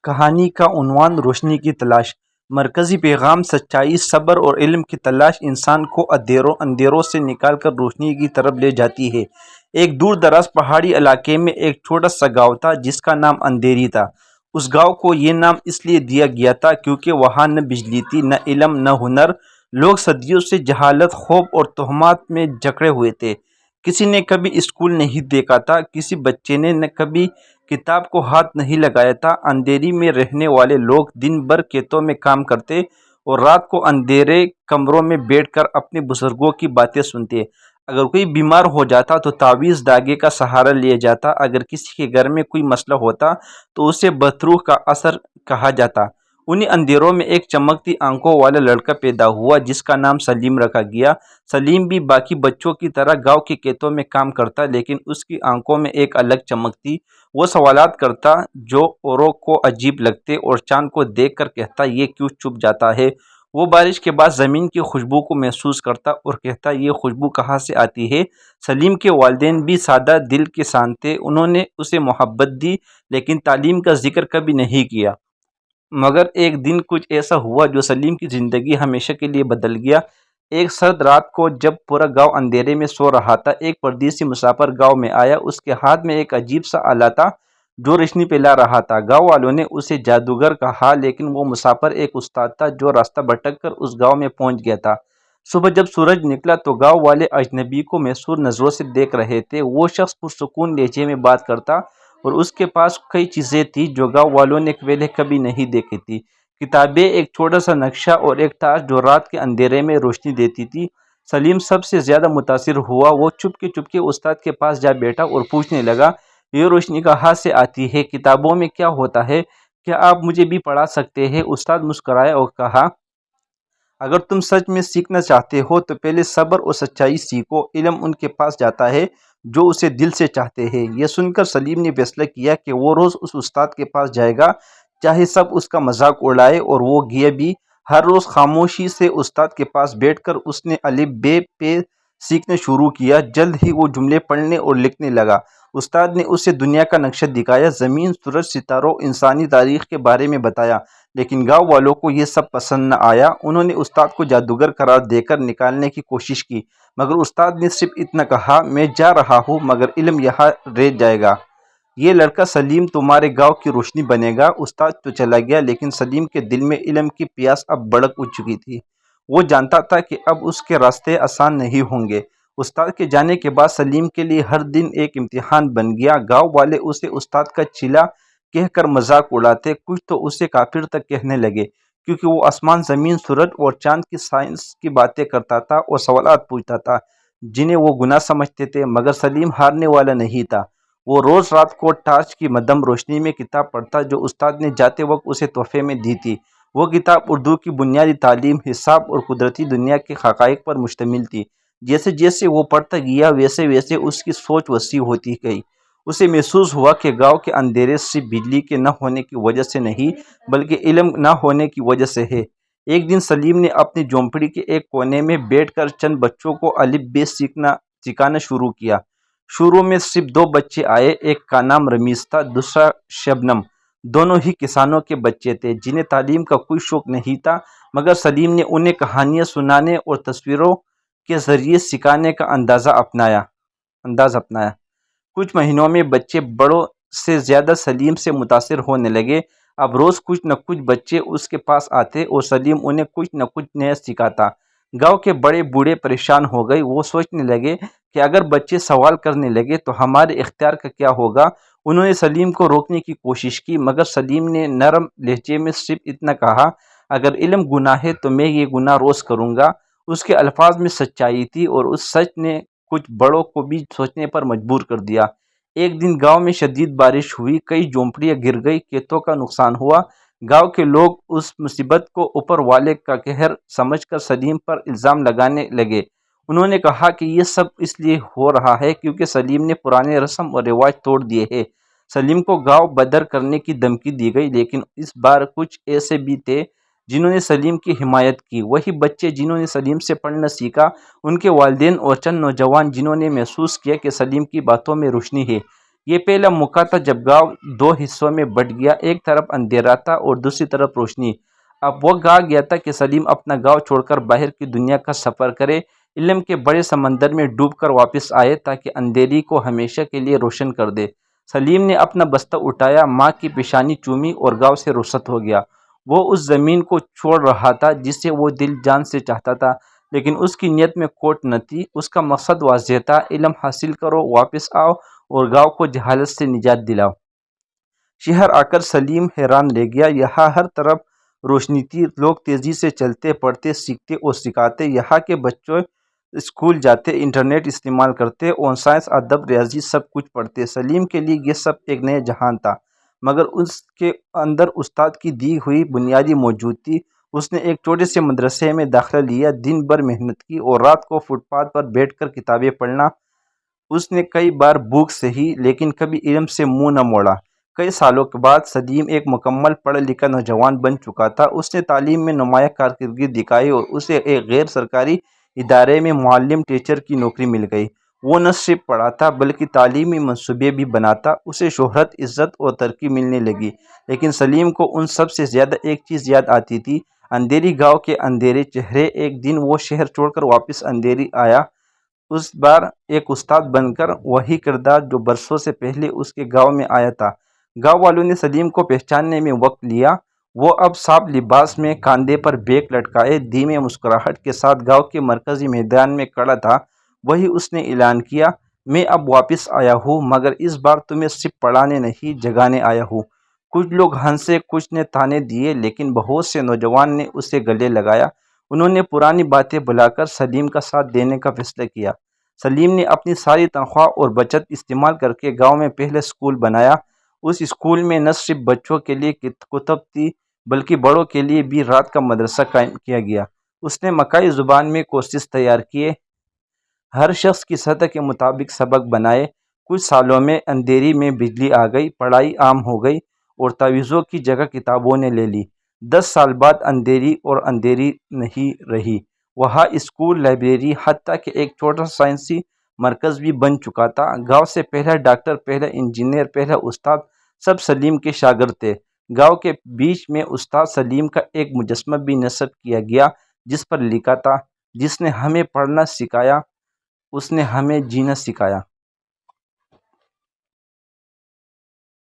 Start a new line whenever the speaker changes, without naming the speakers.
کہانی کا عنوان روشنی کی تلاش۔ مرکزی پیغام سچائی، صبر اور علم کی تلاش انسان کو اندھیروں سے نکال کر روشنی کی طرف لے جاتی ہے۔ ایک دور دراز پہاڑی علاقے میں ایک چھوٹا سا گاؤں تھا جس کا نام اندھیری تھا۔ اس گاؤں کو یہ نام اس لیے دیا گیا تھا کیونکہ وہاں نہ بجلی تھی، نہ علم، نہ ہنر۔ لوگ صدیوں سے جہالت، خوف اور تہمات میں جکڑے ہوئے تھے۔ کسی نے کبھی اسکول نہیں دیکھا تھا، کسی بچے نے کبھی کتاب کو ہاتھ نہیں لگایا تھا۔ اندھیری میں رہنے والے لوگ دن بھر کھیتوں میں کام کرتے اور رات کو اندھیرے کمروں میں بیٹھ کر اپنے بزرگوں کی باتیں سنتے۔ اگر کوئی بیمار ہو جاتا تو تعویذ دھاگے کا سہارا لیا جاتا۔ اگر کسی کے گھر میں کوئی مسئلہ ہوتا تو اسے بدروح کا اثر کہا جاتا۔ انہی اندھیروں میں ایک چمکتی آنکھوں والا لڑکا پیدا ہوا جس کا نام سلیم رکھا گیا۔ سلیم بھی باقی بچوں کی طرح گاؤں کے کھیتوں میں کام کرتا، لیکن اس کی آنکھوں میں ایک الگ چمک تھی۔ وہ سوالات کرتا جو اوروں کو عجیب لگتے اور چاند کو دیکھ کر کہتا یہ کیوں چھپ جاتا ہے۔ وہ بارش کے بعد زمین کی خوشبو کو محسوس کرتا اور کہتا یہ خوشبو کہاں سے آتی ہے۔ سلیم کے والدین بھی سادہ دل کے انسان تھے۔ انہوں نے اسے محبت دی لیکن تعلیم کا ذکر کبھی نہیں کیا۔ مگر ایک دن کچھ ایسا ہوا جو سلیم کی زندگی ہمیشہ کے لیے بدل گیا۔ ایک سرد رات کو جب پورا گاؤں اندھیرے میں سو رہا تھا، ایک پردیسی مسافر گاؤں میں آیا۔ اس کے ہاتھ میں ایک عجیب سا آلہ تھا جو روشنی پھیلا رہا تھا۔ گاؤں والوں نے اسے جادوگر کہا، لیکن وہ مسافر ایک استاد تھا جو راستہ بھٹک کر اس گاؤں میں پہنچ گیا تھا۔ صبح جب سورج نکلا تو گاؤں والے اجنبی کو محسور نظروں سے دیکھ رہے تھے۔ وہ شخص پرسکون لہجے میں بات کرتا اور اس کے پاس کئی چیزیں تھیں جو گاؤں والوں نے پہلے کبھی نہیں دیکھی تھی۔ کتابیں، ایک چھوٹا سا نقشہ اور ایک ٹارچ جو رات کے اندھیرے میں روشنی دیتی تھی۔ سلیم سب سے زیادہ متاثر ہوا۔ وہ چپ کے استاد کے پاس جا بیٹھا اور پوچھنے لگا، یہ روشنی کہاں سے آتی ہے؟ کتابوں میں کیا ہوتا ہے؟ کیا آپ مجھے بھی پڑھا سکتے ہیں؟ استاد مسکرایا اور کہا، اگر تم سچ میں سیکھنا چاہتے ہو تو پہلے صبر اور سچائی سیکھو۔ علم ان کے پاس جاتا ہے جو اسے دل سے چاہتے ہیں۔ یہ سن کر سلیم نے فیصلہ کیا کہ وہ روز اس استاد کے پاس جائے گا، چاہے سب اس کا مذاق اڑائے، اور وہ گیا بھی۔ ہر روز خاموشی سے استاد کے پاس بیٹھ کر اس نے الف بے پے سیکھنا شروع کیا۔ جلد ہی وہ جملے پڑھنے اور لکھنے لگا۔ استاد نے اسے دنیا کا نقشہ دکھایا، زمین، سورج، ستاروں، انسانی تاریخ کے بارے میں بتایا، لیکن گاؤں والوں کو یہ سب پسند نہ آیا۔ انہوں نے استاد کو جادوگر قرار دے کر نکالنے کی کوشش کی، مگر استاد نے صرف اتنا کہا، میں جا رہا ہوں مگر علم یہاں رہ جائے گا۔ یہ لڑکا سلیم تمہارے گاؤں کی روشنی بنے گا۔ استاد تو چلا گیا لیکن سلیم کے دل میں علم کی پیاس اب بھڑک اٹھ چکی تھی۔ وہ جانتا تھا کہ اب اس کے راستے آسان نہیں ہوں گے۔ استاد کے جانے کے بعد سلیم کے لیے ہر دن ایک امتحان بن گیا۔ گاؤں والے اسے استاد کا چیلا کہہ کر مذاق اڑاتے، کچھ تو اسے کافر تک کہنے لگے، کیونکہ وہ آسمان، زمین، سورج اور چاند کی سائنس کی باتیں کرتا تھا اور سوالات پوچھتا تھا جنہیں وہ گناہ سمجھتے تھے۔ مگر سلیم ہارنے والا نہیں تھا۔ وہ روز رات کو ٹارچ کی مدھم روشنی میں کتاب پڑھتا جو استاد نے جاتے وقت اسے تحفے میں دی تھی۔ وہ کتاب اردو کی بنیادی تعلیم، حساب اور قدرتی دنیا کے حقائق پر مشتمل تھی۔ جیسے جیسے وہ پڑھتا گیا ویسے ویسے اس کی سوچ وسیع ہوتی گئی۔ اسے محسوس ہوا کہ گاؤں کے اندھیرے صرف بجلی کے نہ ہونے کی وجہ سے نہیں بلکہ علم نہ ہونے کی وجہ سے ہے۔ ایک دن سلیم نے اپنی جھونپڑی کے ایک کونے میں بیٹھ کر چند بچوں کو الف بے سکھانا شروع کیا۔ شروع میں صرف 2 بچے آئے، ایک کا نام رمیز تھا، دوسرا شبنم۔ دونوں ہی کسانوں کے بچے تھے جنہیں تعلیم کا کوئی شوق نہیں تھا، مگر سلیم نے انہیں کہانیاں سنانے اور تصویروں کے ذریعے سکھانے کا انداز اپنایا۔ کچھ مہینوں میں بچے بڑوں سے زیادہ سلیم سے متاثر ہونے لگے۔ اب روز کچھ نہ کچھ بچے اس کے پاس آتے اور سلیم انہیں کچھ نہ کچھ نیا سکھاتا۔ گاؤں کے بڑے بوڑھے پریشان ہو گئے۔ وہ سوچنے لگے کہ اگر بچے سوال کرنے لگے تو ہمارے اختیار کا کیا ہوگا؟ انہوں نے سلیم کو روکنے کی کوشش کی، مگر سلیم نے نرم لہجے میں صرف اتنا کہا، اگر علم گناہ ہے تو میں یہ گناہ روز کروں گا۔ اس کے الفاظ میں سچائی تھی اور اس سچ نے کچھ بڑوں کو بھی سوچنے پر مجبور کر دیا۔ ایک دن گاؤں میں شدید بارش ہوئی، کئی جھونپڑیاں گر گئی، کھیتوں کا نقصان ہوا۔ گاؤں کے لوگ اس مصیبت کو اوپر والے کا قہر سمجھ کر سلیم پر الزام لگانے لگے۔ انہوں نے کہا کہ یہ سب اس لیے ہو رہا ہے کیونکہ سلیم نے پرانے رسم اور رواج توڑ دیے ہیں۔ سلیم کو گاؤں بدر کرنے کی دھمکی دی گئی، لیکن اس بار کچھ ایسے بھی تھے جنہوں نے سلیم کی حمایت کی، وہی بچے جنہوں نے سلیم سے پڑھنا سیکھا، ان کے والدین اور چند نوجوان جنہوں نے محسوس کیا کہ سلیم کی باتوں میں روشنی ہے۔ یہ پہلا موقع تھا جب گاؤں دو حصوں میں بٹ گیا، ایک طرف اندھیرا تھا اور دوسری طرف روشنی۔ اب وقت آ گیا تھا کہ سلیم اپنا گاؤں چھوڑ کر باہر کی دنیا کا سفر کرے، علم کے بڑے سمندر میں ڈوب کر واپس آئے تاکہ اندھیری کو ہمیشہ کے لیے روشن کر دے۔ سلیم نے اپنا بستہ اٹھایا، ماں کی پیشانی چومی اور گاؤں سے رخصت ہو گیا۔ وہ اس زمین کو چھوڑ رہا تھا جسے وہ دل جان سے چاہتا تھا، لیکن اس کی نیت میں کھوٹ نہ تھی۔ اس کا مقصد واضح تھا، علم حاصل کرو، واپس آؤ اور گاؤں کو جہالت سے نجات دلاؤ۔ شہر آ کر سلیم حیران رہ گیا۔ یہاں ہر طرف روشنی تھی، لوگ تیزی سے چلتے، پڑھتے، سیکھتے اور سکھاتے۔ یہاں کے بچے اسکول جاتے، انٹرنیٹ استعمال کرتے اور سائنس، ادب، ریاضی سب کچھ پڑھتے۔ سلیم کے لیے یہ سب ایک نیا جہان تھا، مگر اس کے اندر استاد کی دی ہوئی بنیادی موجود تھی۔ اس نے ایک چھوٹے سے مدرسے میں داخلہ لیا، دن بھر محنت کی اور رات کو فٹ پاتھ پر بیٹھ کر کتابیں پڑھنا۔ اس نے کئی بار بھوک سہی لیکن کبھی علم سے منہ نہ موڑا۔ کئی سالوں کے بعد سلیم ایک مکمل پڑھا لکھا نوجوان بن چکا تھا۔ اس نے تعلیم میں نمایاں کارکردگی دکھائی اور اسے ایک غیر سرکاری ادارے میں معلم ٹیچر کی نوکری مل گئی۔ وہ نہ صرف پڑھاتا بلکہ تعلیمی منصوبے بھی بناتا۔ اسے شہرت، عزت اور ترقی ملنے لگی، لیکن سلیم کو ان سب سے زیادہ ایک چیز یاد آتی تھی، اندھیری گاؤں کے اندھیرے چہرے۔ ایک دن وہ شہر چھوڑ کر واپس اندھیری آیا، اس بار ایک استاد بن کر، وہی کردار جو برسوں سے پہلے اس کے گاؤں میں آیا تھا۔ گاؤں والوں نے سلیم کو پہچاننے میں وقت لیا۔ وہ اب صاف لباس میں، کاندھے پر بیگ لٹکائے، دھیمی مسکراہٹ کے ساتھ گاؤں کے مرکزی میدان میں کھڑا تھا۔ وہی اس نے اعلان کیا، میں اب واپس آیا ہوں، مگر اس بار تمہیں صرف پڑھانے نہیں، جگانے آیا ہوں۔ کچھ لوگ ہنسے، کچھ نے تانے دیے، لیکن بہت سے نوجوان نے اسے گلے لگایا۔ انہوں نے پرانی باتیں بھلا کر سلیم کا ساتھ دینے کا فیصلہ کیا۔ سلیم نے اپنی ساری تنخواہ اور بچت استعمال کر کے گاؤں میں پہلا اسکول بنایا۔ اس اسکول میں نہ صرف بچوں کے لیے کتب تھی بلکہ بڑوں کے لیے بھی رات کا مدرسہ قائم کیا گیا۔ اس نے مکائی زبان میں کورسز تیار کیے، ہر شخص کی سطح کے مطابق سبق بنائے۔ کچھ سالوں میں اندھیری میں بجلی آ گئی، پڑھائی عام ہو گئی اور تعویذوں کی جگہ کتابوں نے لے لی۔ 10 سال بعد اندھیری اور اندھیری نہیں رہی۔ وہاں اسکول، لائبریری، حتیٰ کہ ایک چھوٹا سا سائنسی مرکز بھی بن چکا تھا۔ گاؤں سے پہلا ڈاکٹر، پہلا انجینئر، پہلا استاد، سب سلیم کے شاگرد تھے۔ گاؤں کے بیچ میں استاد سلیم کا ایک مجسمہ بھی نصب کیا گیا جس پر لکھا تھا، جس نے ہمیں پڑھنا سکھایا، اس نے ہمیں جینا سکھایا۔